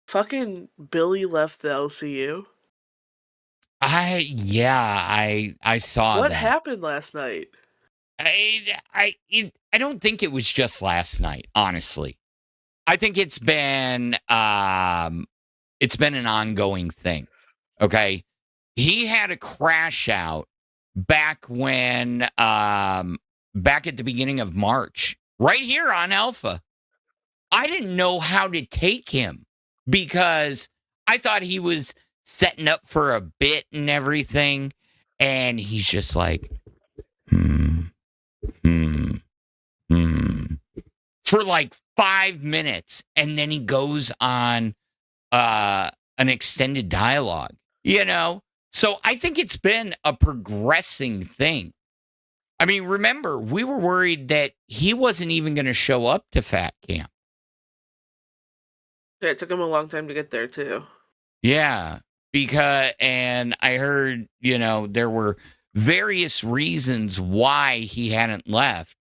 Fucking Billy left the LCU. I saw What that. happened last night? I don't think it was just last night, honestly. I think it's been an ongoing thing. Okay. He had a crash out back when back at the beginning of March, right here on Alpha. I didn't know how to take him because I thought he was setting up for a bit and everything. And he's just like, hmm, for like 5 minutes. And then he goes on an extended dialogue, So I think it's been a progressing thing. I mean, remember, we were worried that he wasn't even going to show up to Fat Camp. Yeah, it took him a long time to get there, too. Yeah, and I heard, there were various reasons why he hadn't left.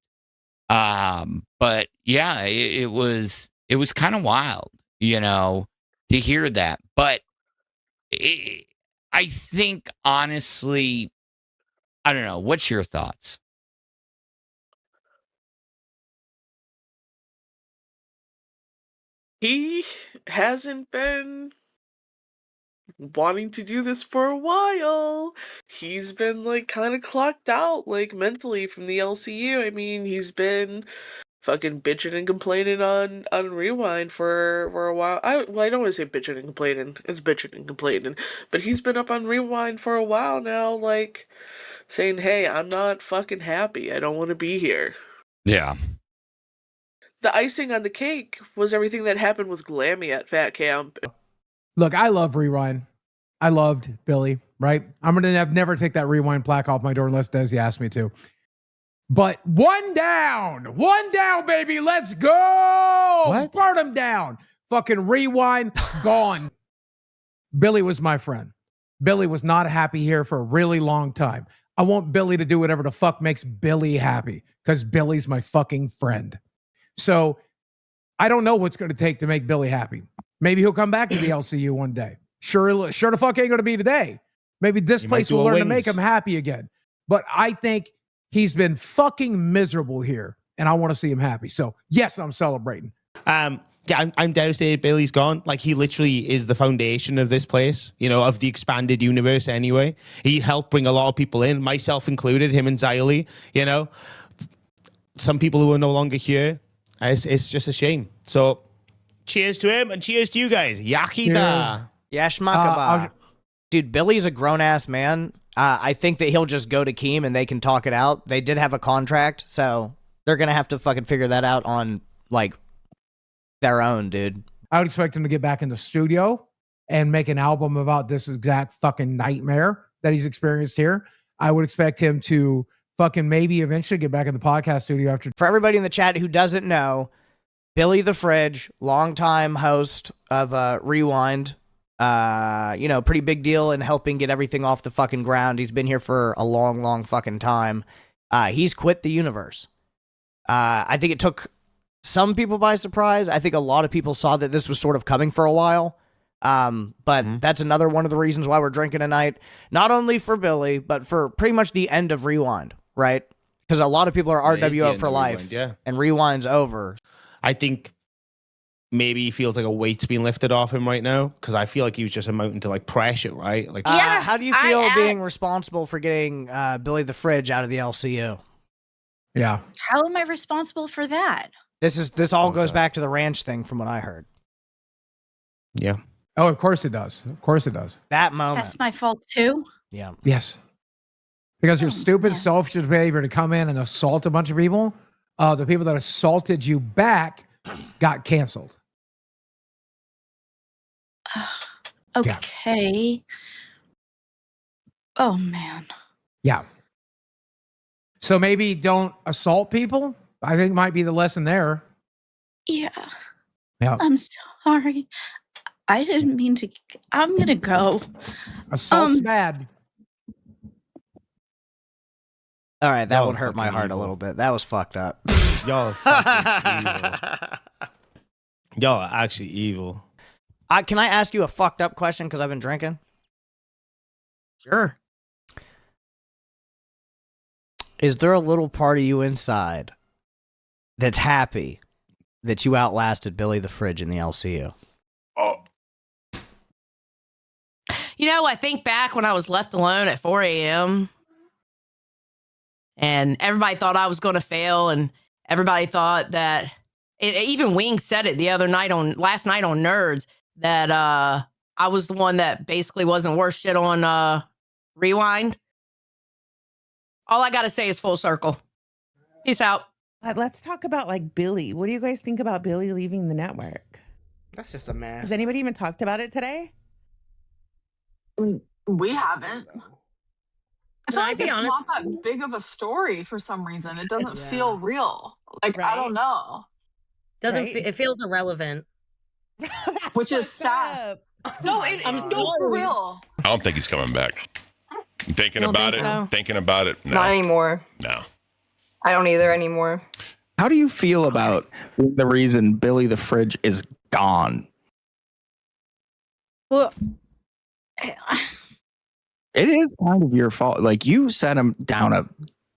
But yeah, it was kind of wild, to hear that. But I think, honestly, I don't know. What's your thoughts? He hasn't been wanting to do this for a while. He's been, like, kind of clocked out, like, mentally from the LCU. I mean, he's been fucking bitching and complaining on Rewind for a while. I don't want to say bitching and complaining. It's bitching and complaining. But he's been up on Rewind for a while now, like, saying, hey, I'm not fucking happy. I don't want to be here. Yeah. The icing on the cake was everything that happened with Glammy at Fat Camp. Look, I love Rewind. I loved Billy, right? I'm going to never take that Rewind plaque off my door unless Desi asked me to. But one down, baby. Let's go. What? Burn him down. Fucking Rewind, gone. Billy was my friend. Billy was not happy here for a really long time. I want Billy to do whatever the fuck makes Billy happy because Billy's my fucking friend. So I don't know what's going to take to make Billy happy. Maybe he'll come back to the LCU one day. Sure the fuck ain't going to be today. Maybe this place will learn to make him happy again. But I think he's been fucking miserable here, and I want to see him happy. So yes, I'm celebrating. Yeah, I'm devastated Billy's gone. Like, he literally is the foundation of this place, of the expanded universe anyway. He helped bring a lot of people in, myself included, him and Xylee, Some people who are no longer here. It's just a shame. So cheers to him and cheers to you guys. Yakida. Yashmakaba. Dude, Billy's a grown-ass man. I think that he'll just go to Keem and they can talk it out. They did have a contract, so they're going to have to fucking figure that out on, like, their own, dude. I would expect him to get back in the studio and make an album about this exact fucking nightmare that he's experienced here. I would expect him to fucking maybe eventually get back in the podcast studio after. For everybody in the chat who doesn't know, BillyTheFridge, longtime host of Rewind, pretty big deal in helping get everything off the fucking ground. He's been here for a long, long fucking time. He's quit the universe. I think it took some people by surprise. I think a lot of people saw that this was sort of coming for a while. But that's another one of the reasons why we're drinking tonight. Not only for Billy, but for pretty much the end of Rewind, right? Because a lot of people are RWO for life, and Rewind's over. I think maybe he feels like a weight's being lifted off him right now, because I feel like he was just amounting to, like, pressure, right? Like, how do you feel being responsible for getting BillyTheFridge out of the LCU? Yeah. How am I responsible for that? This all goes back to the ranch thing from what I heard. Yeah. Oh, of course it does. Of course it does. That moment. That's my fault too. Yeah. Yes. Because your stupid selfish behavior to come in and assault a bunch of people, the people that assaulted you back got canceled. Okay. Yeah. Oh, man. Yeah. So maybe don't assault people. I think might be the lesson there. Yeah. Yeah. I'm sorry. I didn't mean to. I'm going to go. Assault's bad. All right, that one hurt my heart a little bit. That was fucked up. Y'all are fucking evil. Y'all are actually evil. Can I ask you a fucked up question because I've been drinking? Sure. Is there a little part of you inside that's happy that you outlasted Billy the Fridge in the LCU? You know, I think back when I was left alone at 4 a.m. and everybody thought I was going to fail, and everybody thought that even Wings said it last night on Nerds that I was the one that basically wasn't worth shit on Rewind. All I got to say is full circle. Peace out. Let's talk about like Billy. What do you guys think about Billy leaving the network? That's just a mess. Has anybody even talked about it today? We haven't. I feel like be it's honest? not that big of a story for some reason. It doesn't feel real. Like, I don't know. Doesn't Right. it feels irrelevant? Which is sad. No, for real. I don't think he's coming back. Thinking You don't about think it. so? Thinking about it. No. Not anymore. No. I don't either anymore. How do you feel about the reason Billy the Fridge is gone? Well, It is kind of your fault. Like, you set him down a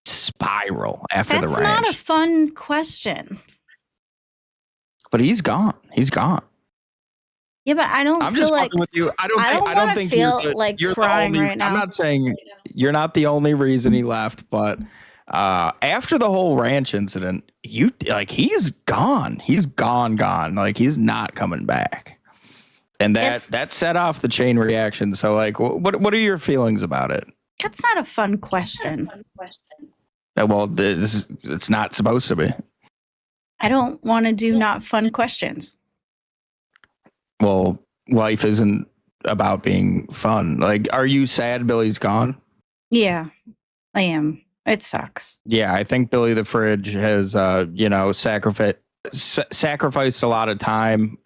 spiral after the that's ranch. not a fun question. But he's gone. He's gone. Yeah, but I don't I'm feel just like fucking with you. I don't wanna think feel you're the, like you're the crying only, right now. I'm not saying you're not the only reason he left, but after the whole ranch incident, he's gone. He's gone. Like, he's not coming back. And that set off the chain reaction. So, like, what are your feelings about it? That's not a fun question. Well, it's not supposed to be. I don't want to do not fun questions. Well, life isn't about being fun. Like, are you sad Billy's gone? Yeah, I am. It sucks. Yeah, I think Billy the Fridge has, sacrificed a lot of time,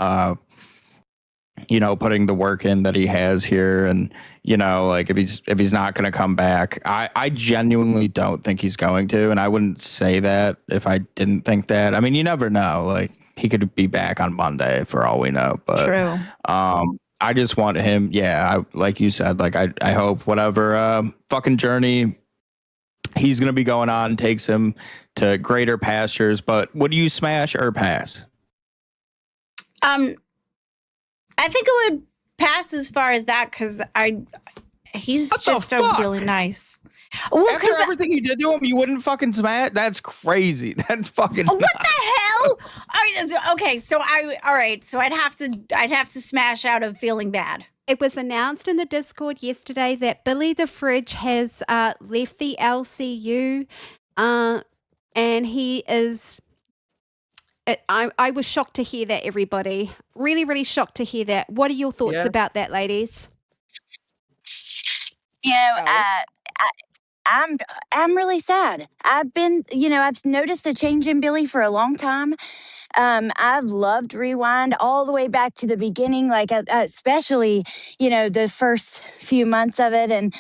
putting the work in that he has here. And, like, if he's not going to come back, I genuinely don't think he's going to. And I wouldn't say that if I didn't think that. I mean, you never know. Like, he could be back on Monday for all we know. But True. I just want him. Yeah, like you said, like, I hope whatever fucking journey he's going to be going on takes him to greater pastures. But would you smash or pass? I think it would pass as far as that because he's What the just fuck? really nice. Well, After everything you did to him, you wouldn't fucking smash? That's crazy. That's fucking what nuts. the hell? Okay, so I'd have to smash out of feeling bad. It was announced in the Discord yesterday that Billy the Fridge has left the LCU, and he is. I was shocked to hear that, everybody. Really, really shocked to hear that. What are your thoughts about that, ladies? You know, I'm really sad. I've noticed a change in Billy for a long time. I've loved Rewind all the way back to the beginning, like especially, the first few months of it, and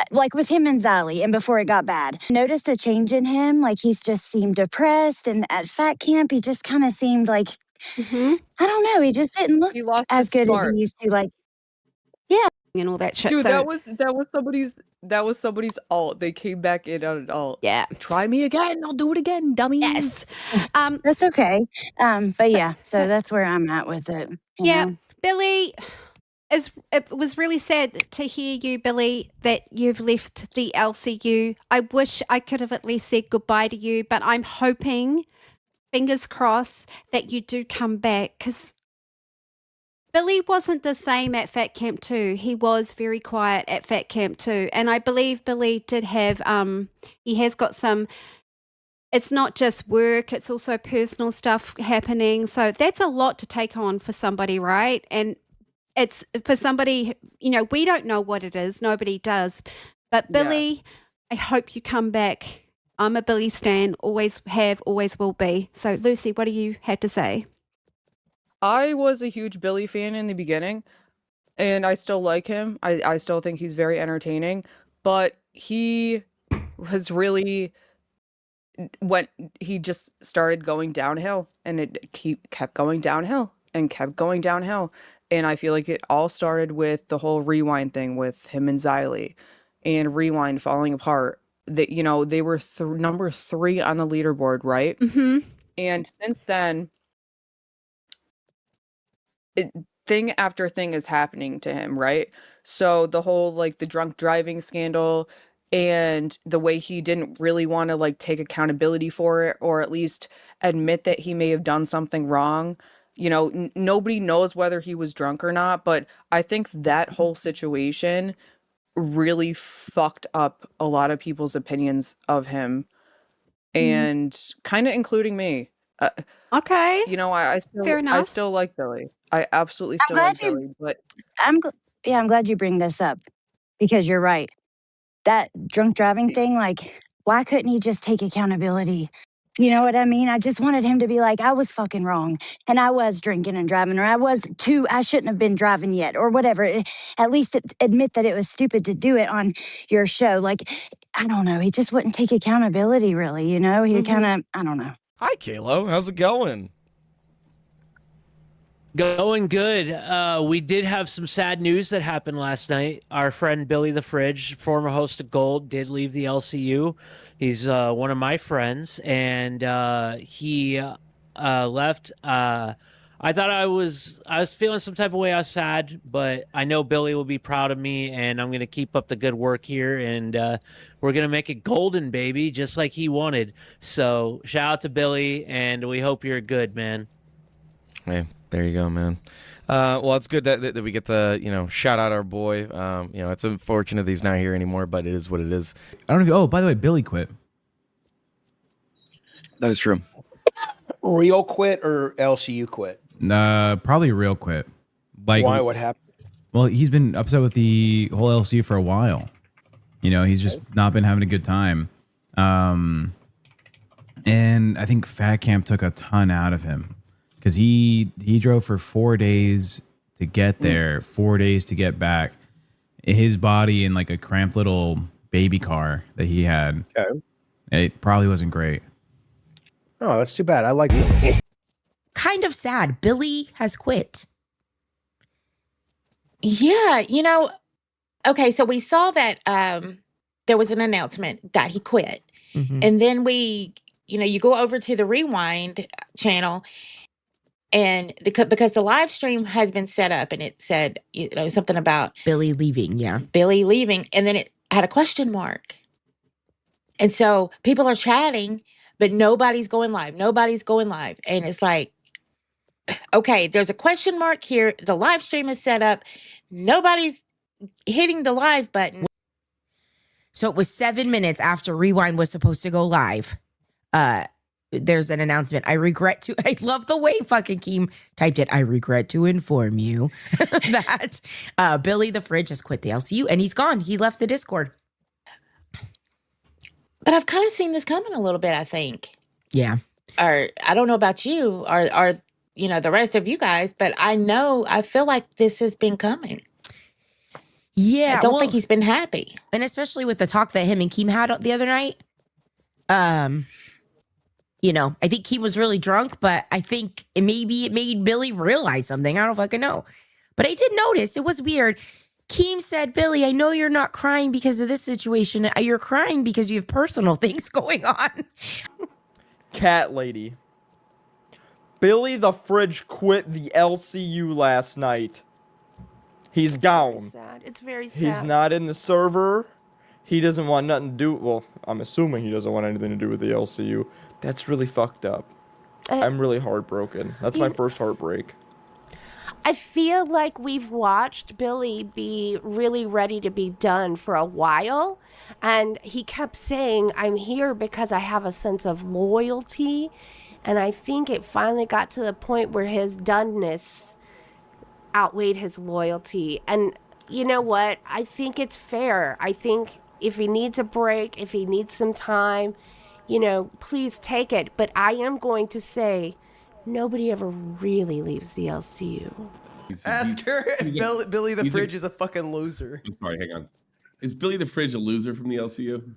like with him and Zali, and before it got bad. Noticed a change in him, like he's just seemed depressed, and at Fat Camp, he just kind of seemed like, I don't know, he just didn't look as good as he used to. Like, yeah, and all that shit. Dude, So- that was somebody's alt. They came back in on an alt. Yeah. Try me again. I'll do it again, dummies. Yes. that's okay. But yeah, so that's where I'm at with it. Yeah, Billy, it was really sad to hear you, Billy, that you've left the LCU. I wish I could have at least said goodbye to you, but I'm hoping, fingers crossed, that you do come back because Billy wasn't the same at Fat Camp 2. He was very quiet at Fat Camp 2. And I believe Billy did have, he has got some, it's not just work, it's also personal stuff happening. So that's a lot to take on for somebody, right? And it's for somebody, we don't know what it is. Nobody does. But Billy, I hope you come back. I'm a Billy stan, always have, always will be. So Lucy, what do you have to say? I was a huge Billy fan in the beginning, and I still like him. I still think he's very entertaining, but he was really he just started going downhill, and it kept going downhill and kept going downhill. And I feel like it all started with the whole Rewind thing with him and Xylee, and Rewind falling apart. That, you know, they were number 3 on the leaderboard, right? Mm-hmm. And since then, thing after thing is happening to him, right? So the whole, like, the drunk driving scandal, and the way he didn't really want to, like, take accountability for it, or at least admit that he may have done something wrong. You know, nobody knows whether he was drunk or not, but I think that whole situation really fucked up a lot of people's opinions of him, and kind of including me. Okay. You know, I Fair enough. still like Billy. I absolutely I'm still glad like you. Billy, but I'm glad you bring this up, because you're right. That drunk driving thing, like, why couldn't he just take accountability? You know what I mean? I just wanted him to be like, I was fucking wrong, and I was drinking and driving, or I shouldn't have been driving yet, or whatever. At least admit that it was stupid to do it on your show. Like, I don't know. He just wouldn't take accountability, really. You know, he kind of, I don't know. Hi, Kalo. How's it going? Going good. We did have some sad news that happened last night. Our friend BillyTheFridge, former host of Gold, did leave the LCU. He's one of my friends, and he left. I thought I was feeling some type of way. I was sad, but I know Billy will be proud of me, and I'm going to keep up the good work here, and we're going to make it golden, baby, just like he wanted. So shout out to Billy, and we hope you're good, man. Hey, there you go, man. Well, it's good that we get to, shout out our boy. It's unfortunate that he's not here anymore, but it is what it is. I don't know. Oh, by the way, Billy quit. That is true. Real quit or LCU quit? Probably real quit. Like, why? What happened? Well, he's been upset with the whole LCU for a while. He's just not been having a good time. And I think Fat Camp took a ton out of him. Because he drove for 4 days to get there, 4 days to get back. His body in like a cramped little baby car that he had. Okay. It probably wasn't great. Oh, that's too bad. I like Billy. Kind of sad. Billy has quit. Yeah, okay, so we saw that there was an announcement that he quit. Mm-hmm. And then you go over to the Rewind channel, and because the live stream has been set up, and it said, something about Billy leaving, Billy leaving, and then it had a question mark. And so people are chatting, but nobody's going live. And it's like, okay, there's a question mark here. The live stream is set up. Nobody's hitting the live button. So it was 7 minutes after Rewind was supposed to go live. There's an announcement. I love the way fucking Keem typed it. I regret to inform you that BillyTheFridge has quit the LCU, and he's gone. He left the Discord. But I've kind of seen this coming a little bit, I think. Yeah. Or I don't know about you or the rest of you guys, but I feel like this has been coming. Yeah. I don't think he's been happy. And especially with the talk that him and Keem had the other night. I think Keem was really drunk, but I think it made Billy realize something. I don't fucking know. But I did notice it was weird. Keem said, Billy, I know you're not crying because of this situation. You're crying because you have personal things going on. Cat lady. BillyTheFridge quit the LCU last night. He's gone. Sad. It's very sad. He's not in the server. He doesn't want nothing to do. Well, I'm assuming he doesn't want anything to do with the LCU. That's really fucked up. I'm really heartbroken. That's my first heartbreak. I feel like we've watched Billy be really ready to be done for a while. And he kept saying, I'm here because I have a sense of loyalty. And I think it finally got to the point where his doneness outweighed his loyalty. And you know what? I think it's fair. I think if he needs a break, if he needs some time, please take it. But I am going to say, nobody ever really leaves the LCU. Ask her if BillyTheFridge is a fucking loser. I'm sorry, hang on. Is BillyTheFridge a loser from the LCU?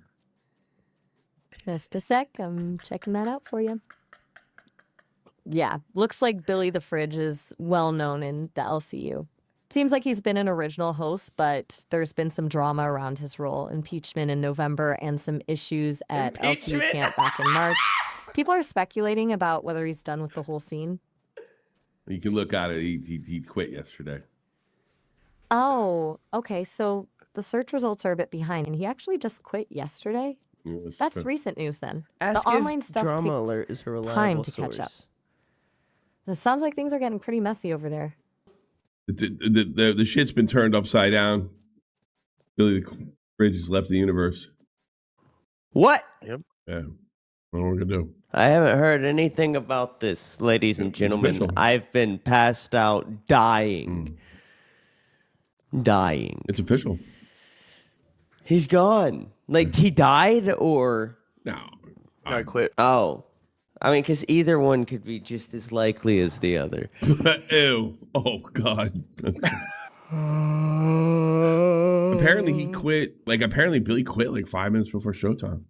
Just a sec. I'm checking that out for you. Yeah, looks like Billy the Fridge is well known in the LCU. Seems like he's been an original host, but there's been some drama around his role, impeachment in November, and some issues at LCU camp back in March. People are speculating about whether he's done with the whole scene. You can look at it. He quit yesterday. Oh, okay. So the search results are a bit behind, and he actually just quit yesterday. That's recent news then. Ask the if online stuff Drama takes Alert is a reliable time to catch up. source. It sounds like things are getting pretty messy over there. The shit's been turned upside down. Billy the Fridge has left the universe. What? Yep. Yeah. What are we gonna do? I haven't heard anything about this, ladies and gentlemen. official. I've been passed out dying. Dying. It's official. He's gone. Like, he died or? No. I quit. Oh. I mean, because either one could be just as likely as the other. Ew. Oh, God. Apparently he quit. Apparently Billy quit 5 minutes before showtime.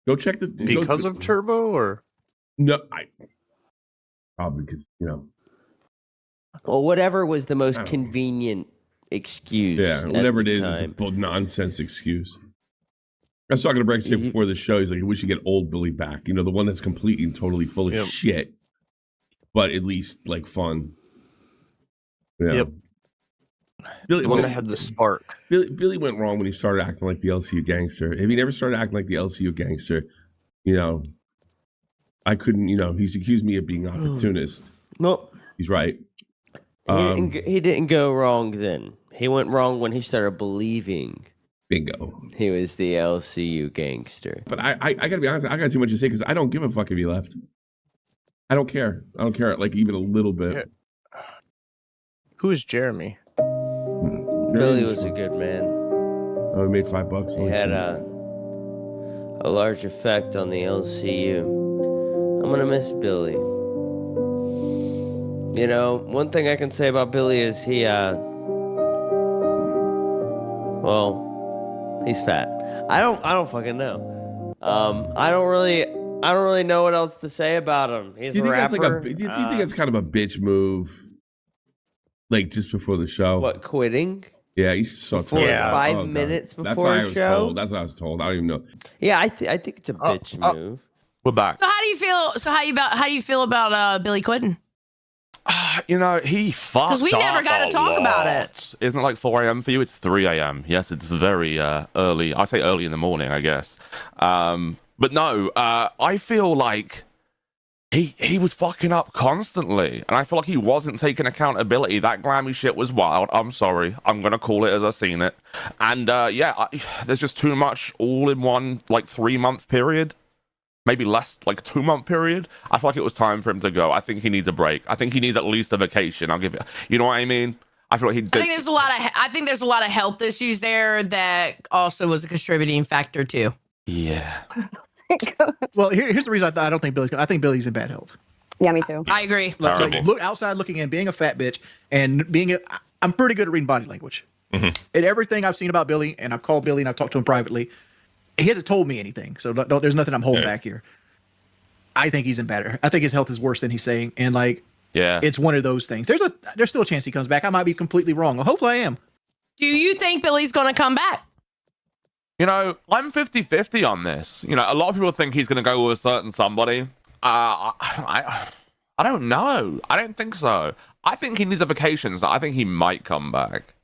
Go check the... Because of Turbo, or? No, probably because, Well, whatever was the most convenient excuse. Yeah, whatever it is time. a nonsense excuse. I was talking to Brex before the show. He's like, we should get old Billy back. The one that's completely and totally full of shit, but at least fun. Yeah. Yep. Billy, the one that had the spark. Billy went wrong when he started acting like the LCU gangster. If he never started acting like the LCU gangster, I couldn't. He's accused me of being an opportunist. No, he's right. He didn't go wrong then. He went wrong when he started believing. Bingo. He was the LCU gangster. But I gotta be honest. I got too much to say because I don't give a fuck if he left. I don't care. I don't care even a little bit. Yeah. Who is Jeremy? Billy was a good man. Oh, he made $5. He had a large effect on the LCU. I'm gonna miss Billy. One thing I can say about Billy is he, he's fat. I don't fucking know. I don't really know what else to say about him. He's Do you a think rapper. do you think that's kind of a bitch move? Just before the show. What, quitting? Yeah, you saw Before 5 minutes before That's what I a was show? told. That's what I was told. I don't even know. Yeah, I think it's a bitch move. We're back. So how do you feel? How do you feel about Billy quitting? He fucked up. we never got to talk about it. Isn't it like 4 a.m. for you? It's 3 a.m. Yes, it's very early. I say early in the morning, I guess. But no, I feel like he was fucking up constantly, and I feel like he wasn't taking accountability. That glammy shit was wild. I'm sorry. I'm gonna call it as I seen it. And there's just too much all in one 3-month period. Maybe less, 2-month period. I feel like it was time for him to go. I think he needs a break. I think he needs at least a vacation. I'll give it. You know what I mean? I feel like he did. I think there's a lot of health issues there that also was a contributing factor too. Yeah. Well, here's the reason I don't think Billy's. I think Billy's in bad health. Yeah, me too. I agree. Look outside, looking in, being a fat bitch, and I'm pretty good at reading body language. And everything I've seen about Billy, and I've called Billy and I've talked to him privately. He hasn't told me anything, so there's nothing I'm holding back here. I think he's in better. I think his health is worse than he's saying, and it's one of those things. There's still a chance he comes back. I might be completely wrong. Well, hopefully I am. Do you think Billy's going to come back? I'm 50-50 on this. A lot of people think he's going to go with a certain somebody. I don't know. I don't think so. I think he needs a vacation, so I think he might come back.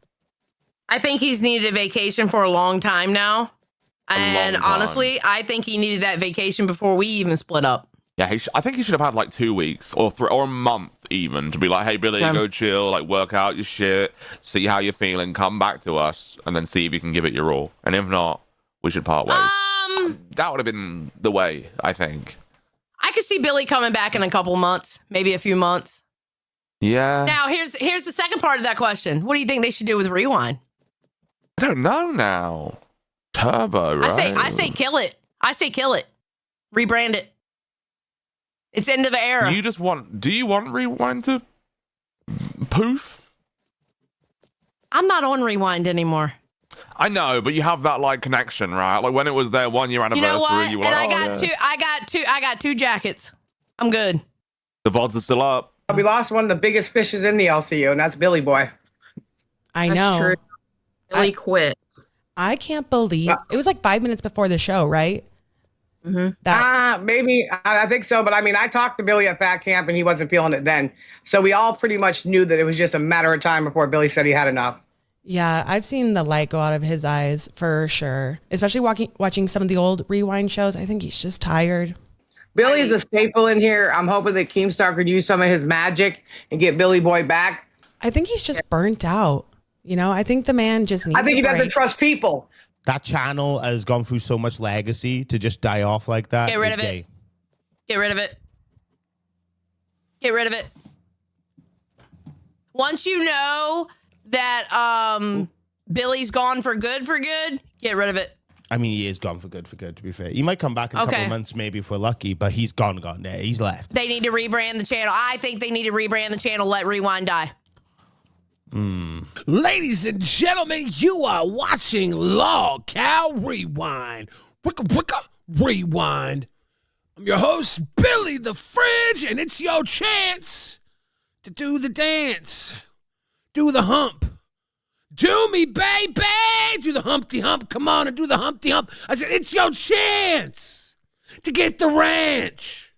I think he's needed a vacation for a long time now. And honestly, I think he needed that vacation before we even split up. Yeah, I think he should have had 2 weeks or a month even to be like, hey, Billy, go chill, work out your shit, see how you're feeling, come back to us, and then see if you can give it your all. And if not, we should part ways. That would have been the way, I think. I could see Billy coming back in a couple months, maybe a few months. Yeah. Now, here's the second part of that question. What do you think they should do with Rewind? I don't know now. Turbo, right? I say kill it. I say kill it. Rebrand it. It's end of the era. Do you want Rewind to poof? I'm not on Rewind anymore. I know, but you have that like connection, right? Like when it was their 1 year anniversary, You know what? you were And like, I got two jackets. I'm good. The VODs are still up. We lost one of the biggest fishes in the LCU, and that's Billy Boy. I That's know. true. Billy quit. I can't believe it was like 5 minutes before the show, right? Maybe I think so, but I mean, I talked to Billy at Fat Camp, and he wasn't feeling it then. So we all pretty much knew that it was just a matter of time before Billy said he had enough. Yeah, I've seen the light go out of his eyes for sure. Especially watching some of the old Rewind shows. I think he's just tired. Billy is a staple in here. I'm hoping that Keemstar could use some of his magic and get Billy Boy back. I think he's just burnt out. You know, I think the man just needs I think a he doesn't break. trust people. That channel has gone through so much legacy to just die off like that. Get rid is of it. gay. Get rid of it. Get rid of it. Once you know that Billy's gone for good, get rid of it. I mean, he is gone for good, to be fair. He might come back in a couple Okay. of months, maybe, if we're lucky, but he's gone there. He's left. They need to rebrand the channel. I think they need to rebrand the channel. Let Rewind die. Ladies and gentlemen, you are watching Lolcow Rewind. Wicka wicka rewind. I'm your host, Billy the Fridge, and it's your chance to do the dance. Do the hump. Do me, baby. Do the Humpty Hump. Come on and do the Humpty Hump. I said, it's your chance to get the ranch.